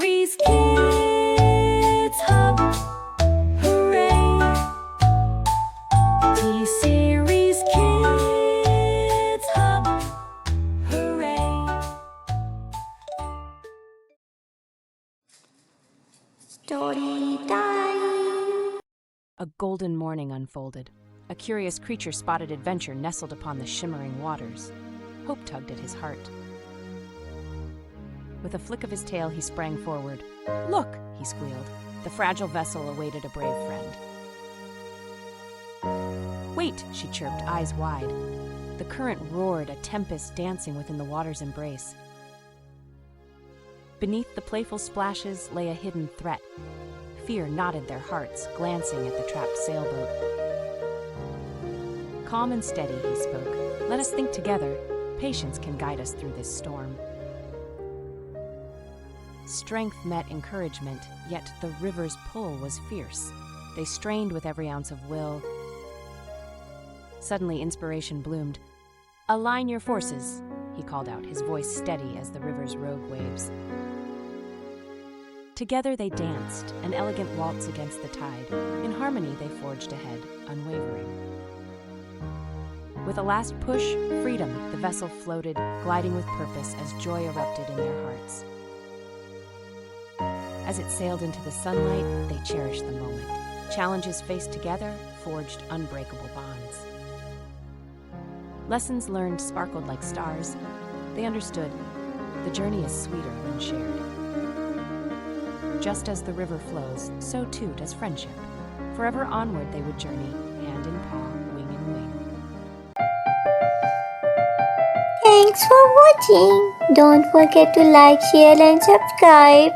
T-Series Kids Hub, hooray! T-Series Kids Hub, hooray! Story time! A golden morning unfolded. A curious creature spotted adventure nestled upon the shimmering waters. Hope tugged at his heart. With a flick of his tail, he sprang forward. "Look!" he squealed. The fragile vessel awaited a brave friend. "Wait!" she chirped, eyes wide. The current roared, a tempest dancing within the water's embrace. Beneath the playful splashes lay a hidden threat. Fear knotted their hearts, glancing at the trapped sailboat. Calm and steady, he spoke. "Let us think together. Patience can guide us through this storm." Strength met encouragement, yet the river's pull was fierce. They strained with every ounce of will. Suddenly, inspiration bloomed. "Align your forces," he called out, his voice steady as the river's rogue waves. Together they danced, an elegant waltz against the tide. In harmony they forged ahead, unwavering. With a last push, freedom, the vessel floated, gliding with purpose as joy erupted in their hearts. As it sailed into the sunlight, they cherished the moment. Challenges faced together forged unbreakable bonds. Lessons learned sparkled like stars. They understood the journey is sweeter when shared. Just as the river flows, so too does friendship. Forever onward they would journey, hand in paw, wing in wing. Thanks for watching. Don't forget to like, share and subscribe.